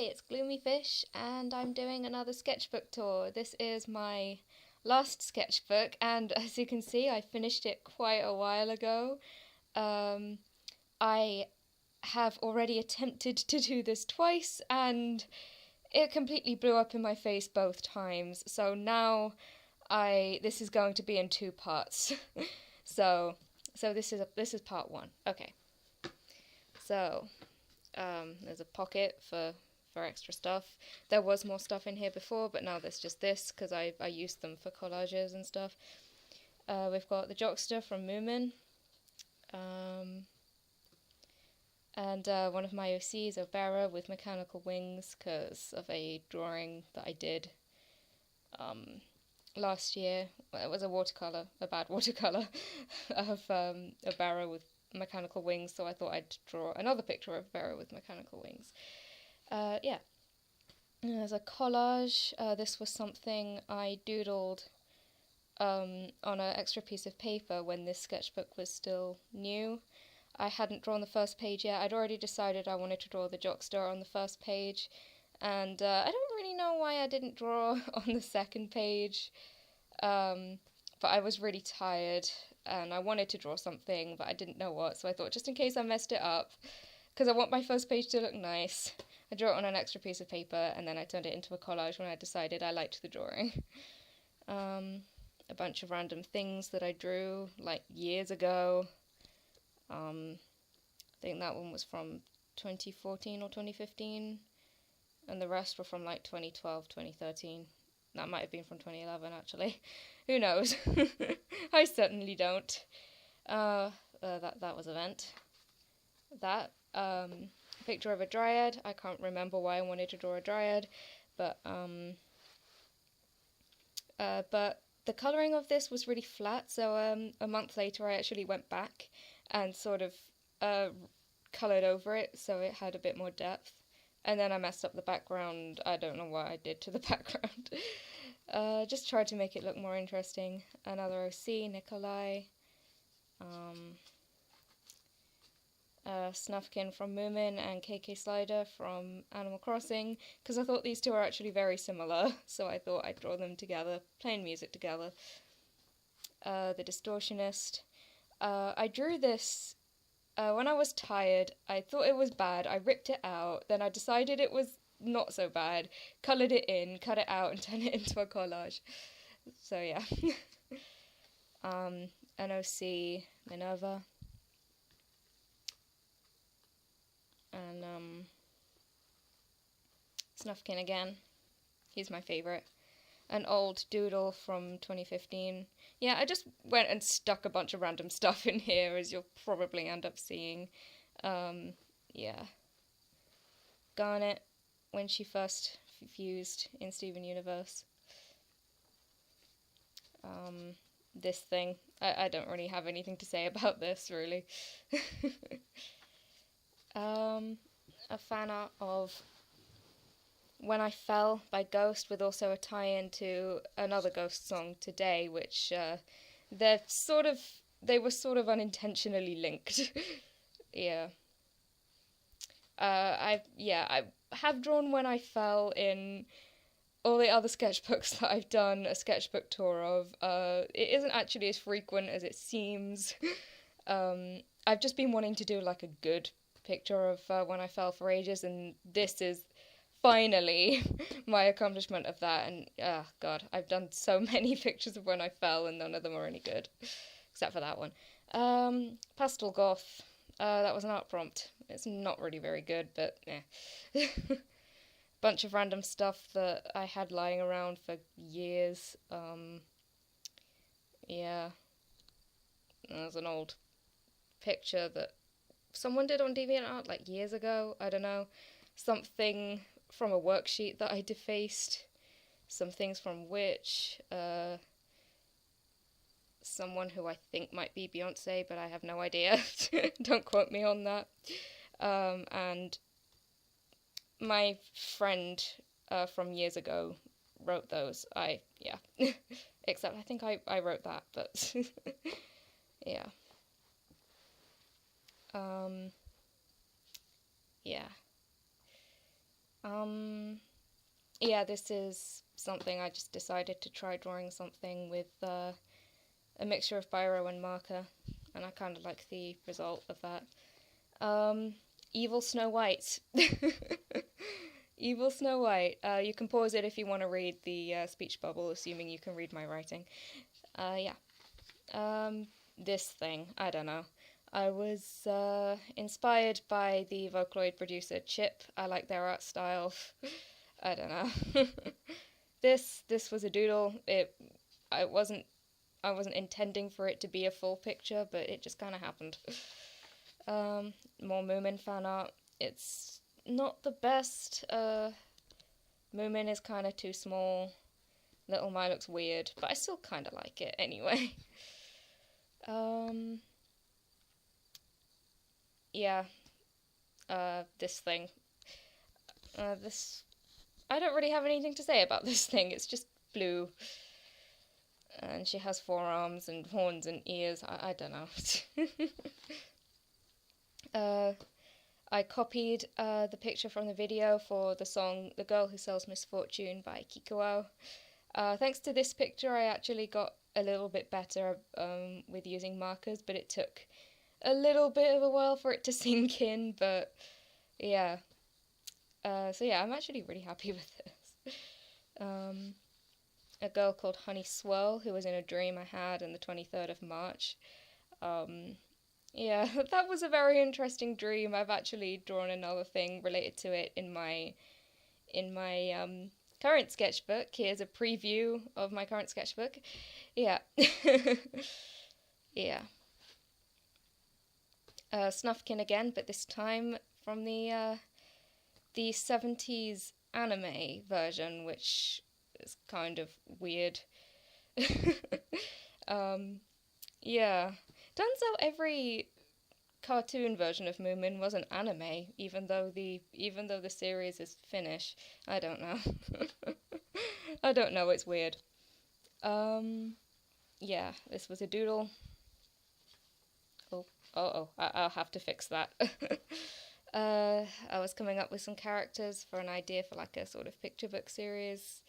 it's Gloomy Fish, and I'm doing another sketchbook tour. This is my last sketchbook, and as you can see, I finished it quite a while ago. Um, I have already attempted to do this twice, and it completely blew up in my face both times. So now this is going to be in two parts. so this is part one. Okay. So there's a pocket for extra stuff. There was more stuff in here before, but now there's just this because I used them for collages and stuff. We've got the Jockster from Moomin. And one of my OCs, Obera, with mechanical wings because of a drawing that I did last year. Well, it was a watercolour, a bad watercolour, of Obera with mechanical wings, so I thought I'd draw another picture of Obera with mechanical wings. Yeah. There's a collage. This was something I doodled on an extra piece of paper when this sketchbook was still new. I hadn't drawn the first page yet. I'd already decided I wanted to draw the Jockster on the first page, and I don't really know why I didn't draw on the second page, but I was really tired, and I wanted to draw something, but I didn't know what, so I thought just in case I messed it up, because I want my first page to look nice, I drew it on an extra piece of paper, and then I turned it into a collage when I decided I liked the drawing. A bunch of random things that I drew, like, years ago. I think that one was from 2014 or 2015, and the rest were from, like, 2012, 2013. That might have been from 2011, actually. Who knows? I certainly don't. That was Event. That, picture of a dryad. I can't remember why I wanted to draw a dryad, but the colouring of this was really flat, so a month later I actually went back and sort of coloured over it so it had a bit more depth. And then I messed up the background. I don't know what I did to the background. Just tried to make it look more interesting. Another OC, Nikolai. Snufkin from Moomin and KK Slider from Animal Crossing, because I thought these two are actually very similar, so I thought I'd draw them together, playing music together. The Distortionist. I drew this when I was tired. I thought it was bad, I ripped it out, then I decided it was not so bad, coloured it in, cut it out, and turned it into a collage. So yeah. NOC, Minerva. And Snufkin again. He's my favourite. An old doodle from 2015. Yeah, I just went and stuck a bunch of random stuff in here, as you'll probably end up seeing. Yeah. Garnet, when she first fused in Steven Universe. This thing. I don't really have anything to say about this, really. A fan art of When I Fell by Ghost, with also a tie-in to another Ghost song, Today, which they were sort of unintentionally linked. Yeah. I have drawn When I Fell in all the other sketchbooks that I've done a sketchbook tour of. It isn't actually as frequent as it seems. I've just been wanting to do like a good picture of When I Fell for ages, and this is finally my accomplishment of that. And God, I've done so many pictures of When I Fell, and none of them are any good, except for that one. Pastel Goth. That was an art prompt. It's not really very good, but yeah. Bunch of random stuff that I had lying around for years. Yeah. There's an old picture that someone did on DeviantArt like years ago. I don't know. Something from a worksheet that I defaced. Some things from Witch. Someone who I think might be Beyonce, but I have no idea. Don't quote me on that. And my friend from years ago wrote those. Except I think I wrote that, but yeah. Yeah. Yeah, this is something I just decided to try drawing something with a mixture of biro and marker, and I kind of like the result of that. Evil Snow White. Evil Snow White. You can pause it if you want to read the speech bubble, assuming you can read my writing. Yeah. This thing, I don't know. I was inspired by the Vocaloid producer Chip. I like their art style. I don't know. This was a doodle. I wasn't intending for it to be a full picture, but it just kind of happened. More Moomin fan art. It's not the best. Moomin is kind of too small. Little My looks weird, but I still kind of like it anyway. Yeah. This thing. This. I don't really have anything to say about this thing. It's just blue. And she has forearms and horns and ears. I don't know. I copied the picture from the video for the song The Girl Who Sells Misfortune by Kikuo. Thanks to this picture, I actually got a little bit better with using markers, but it took a little bit of a while for it to sink in, but yeah. So yeah, I'm actually really happy with this. A girl called Honey Swirl, who was in a dream I had on the 23rd of March. Yeah, that was a very interesting dream. I've actually drawn another thing related to it in my current sketchbook. Here's a preview of my current sketchbook. Yeah. Yeah. Snufkin again, but this time from the 70s anime version, which is kind of weird. Yeah. Turns out every cartoon version of Moomin was an anime, even though the series is Finnish. I don't know. I don't know, it's weird. Yeah, this was a doodle. I'll have to fix that. I was coming up with some characters for an idea for like a sort of picture book series,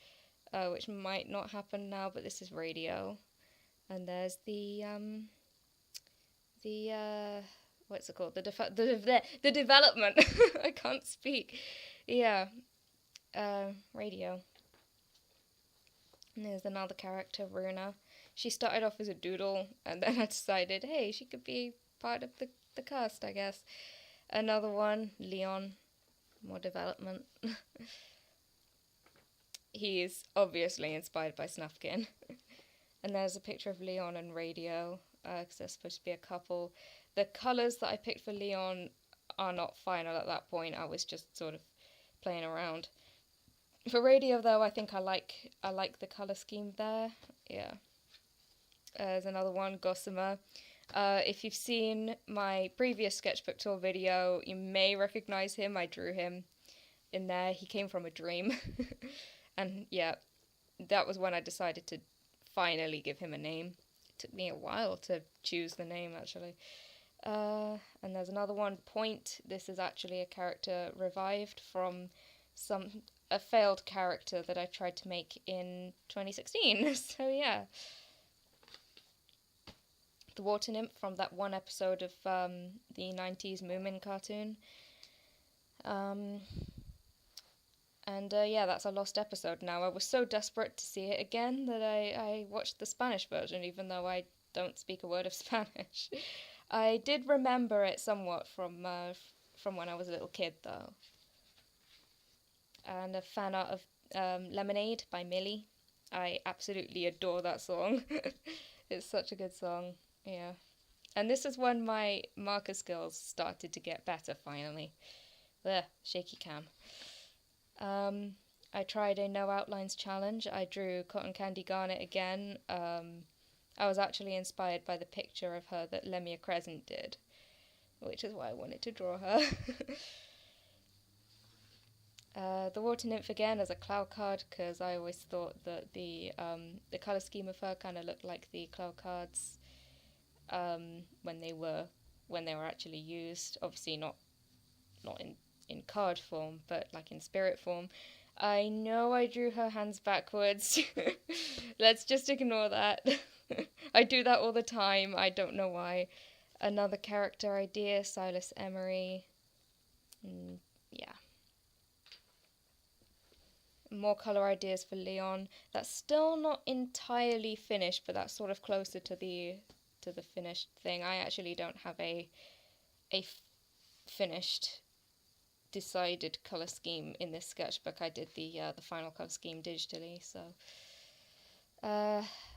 which might not happen now, but this is radio. And there's the what's it called? The development. I can't speak. Yeah. Radio. And there's another character, Runa. She started off as a doodle, and then I decided, hey, she could be part of the cast, I guess. Another one, Leon. More development. He is obviously inspired by Snufkin. And there's a picture of Leon and Radio, because they're supposed to be a couple. The colours that I picked for Leon are not final at that point. I was just sort of playing around. For Radio, though, I think I like the colour scheme there. Yeah. There's another one, Gossamer. If you've seen my previous sketchbook tour video, you may recognise him. I drew him in there. He came from a dream. And yeah, that was when I decided to finally give him a name. It took me a while to choose the name, actually. And there's another one, Point. This is actually a character revived from a failed character that I tried to make in 2016. So yeah. The water nymph from that one episode of the 90s Moomin cartoon. And yeah, that's a lost episode now. I was so desperate to see it again that I watched the Spanish version, even though I don't speak a word of Spanish. I did remember it somewhat from when I was a little kid, though. And a fan art of Lemonade by Millie. I absolutely adore that song. It's such a good song. Yeah. And this is when my marker skills started to get better, finally. Ugh, shaky cam. I tried a no outlines challenge. I drew Cotton Candy Garnet again. I was actually inspired by the picture of her that Lemia Crescent did, which is why I wanted to draw her. The Water Nymph again as a cloud card, because I always thought that the colour scheme of her kind of looked like the cloud cards when they were actually used. Obviously not in in card form, but like in spirit form. I know I drew her hands backwards. Let's just ignore that. I do that all the time. I don't know why. Another character idea, Silas Emery. Yeah. More colour ideas for Leon. That's still not entirely finished, but that's sort of closer to the finished thing. I actually don't have a finished decided colour scheme in this sketchbook. I did the final colour scheme digitally. So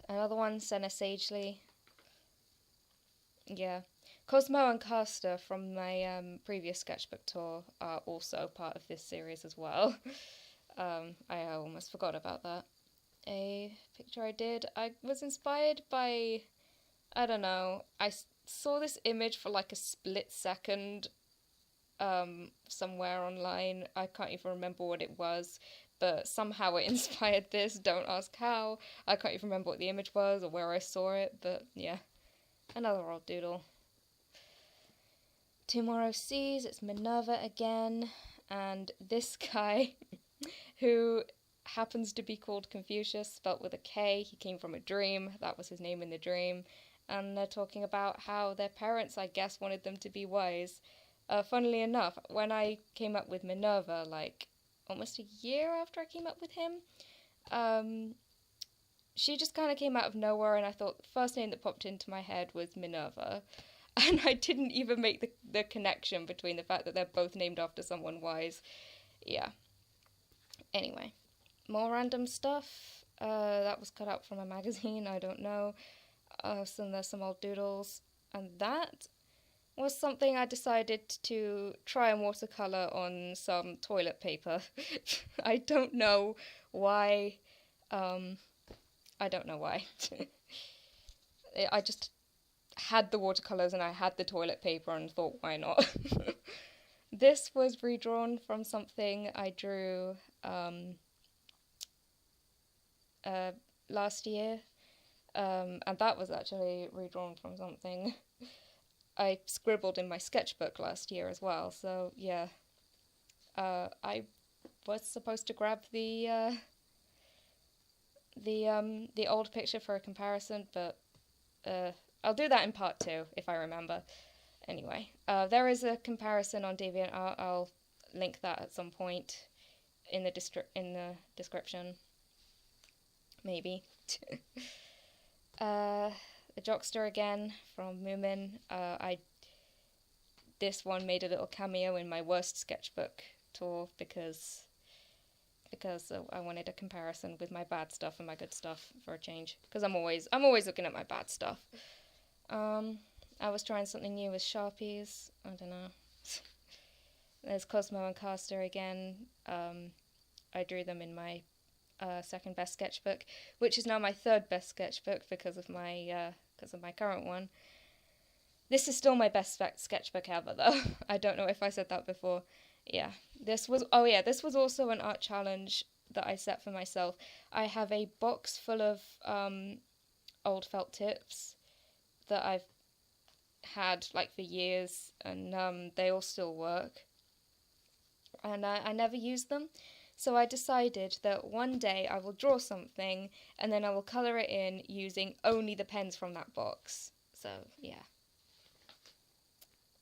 another one, Senna Sagely. Yeah. Cosmo and Caster from my previous sketchbook tour are also part of this series as well. I almost forgot about that. A picture I did, I was inspired by, I don't know, I saw this image for like a split second somewhere online. I can't even remember what it was, but somehow it inspired this. Don't ask how. I can't even remember what the image was or where I saw it, but yeah. Another old doodle. Two more OCs, it's Minerva again, and this guy who happens to be called Confucius, spelt with a K. He came from a dream, that was his name in the dream, and they're talking about how their parents, I guess, wanted them to be wise. Funnily enough, when I came up with Minerva, like almost a year after I came up with him, she just kind of came out of nowhere, and I thought the first name that popped into my head was Minerva. And I didn't even make the connection between the fact that they're both named after someone wise. Yeah. Anyway, more random stuff. That was cut out from a magazine, I don't know. There's some old doodles. And that was something I decided to try and watercolour on some toilet paper. I don't know why. I don't know why. I just had the watercolours and I had the toilet paper and thought, why not? This was redrawn from something I drew last year, and that was actually redrawn from something I scribbled in my sketchbook last year as well. So yeah, I was supposed to grab the old picture for a comparison, but I'll do that in part 2 if I remember. Anyway, there is a comparison on DeviantArt. I'll link that at some point in the description. Maybe. The Jockster again from Moomin. This one made a little cameo in my worst sketchbook tour because I wanted a comparison with my bad stuff and my good stuff for a change. Because I'm always looking at my bad stuff. I was trying something new with Sharpies. I don't know. There's Cosmo and Caster again. I drew them in my second best sketchbook, which is now my third best sketchbook because of my current one. This is still my best sketchbook ever, though. I don't know if I said that before. Yeah, this was also an art challenge that I set for myself. I have a box full of old felt tips that I've had like for years, and they all still work, and I never use them. So I decided that one day I will draw something and then I will colour it in using only the pens from that box. So yeah.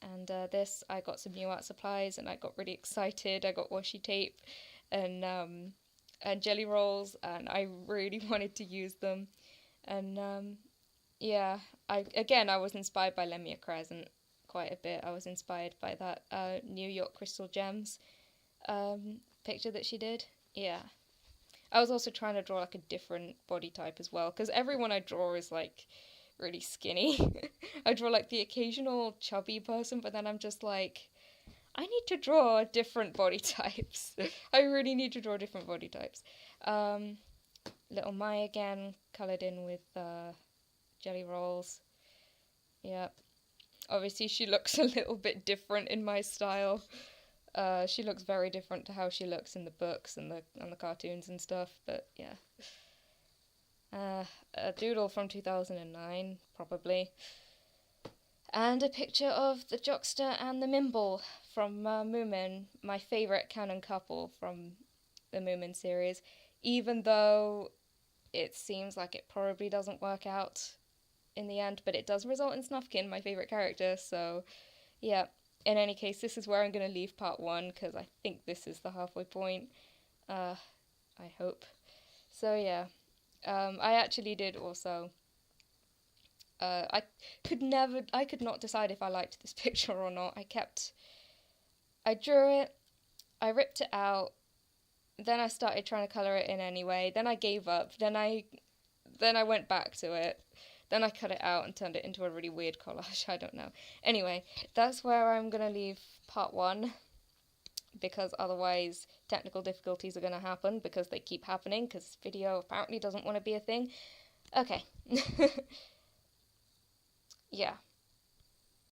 And this, I got some new art supplies and I got really excited. I got washi tape and jelly rolls, and I really wanted to use them. And yeah, I was inspired by Lemia Crescent quite a bit. I was inspired by that New York Crystal Gems picture that she did. Yeah. I was also trying to draw like a different body type as well, because everyone I draw is like really skinny. I draw like the occasional chubby person, but then I'm just like, I need to draw different body types. I really need to draw different body types. Little Mai again, coloured in with jelly rolls. Yep. Obviously she looks a little bit different in my style. She looks very different to how she looks in the books and the cartoons and stuff, but yeah. A doodle from 2009, probably. And a picture of the Jockster and the Mimble from Moomin, my favourite canon couple from the Moomin series, even though it seems like it probably doesn't work out in the end, but it does result in Snufkin, my favourite character, so yeah. In any case, this is where I'm going to leave part 1, because I think this is the halfway point. I hope. So yeah, I actually did also... I could not decide if I liked this picture or not. I drew it, I ripped it out, then I started trying to colour it in anyway, then I gave up, then I went back to it, then I cut it out and turned it into a really weird collage, I don't know. Anyway, that's where I'm going to leave part 1, because otherwise technical difficulties are going to happen, because they keep happening, because video apparently doesn't want to be a thing. Okay. Yeah.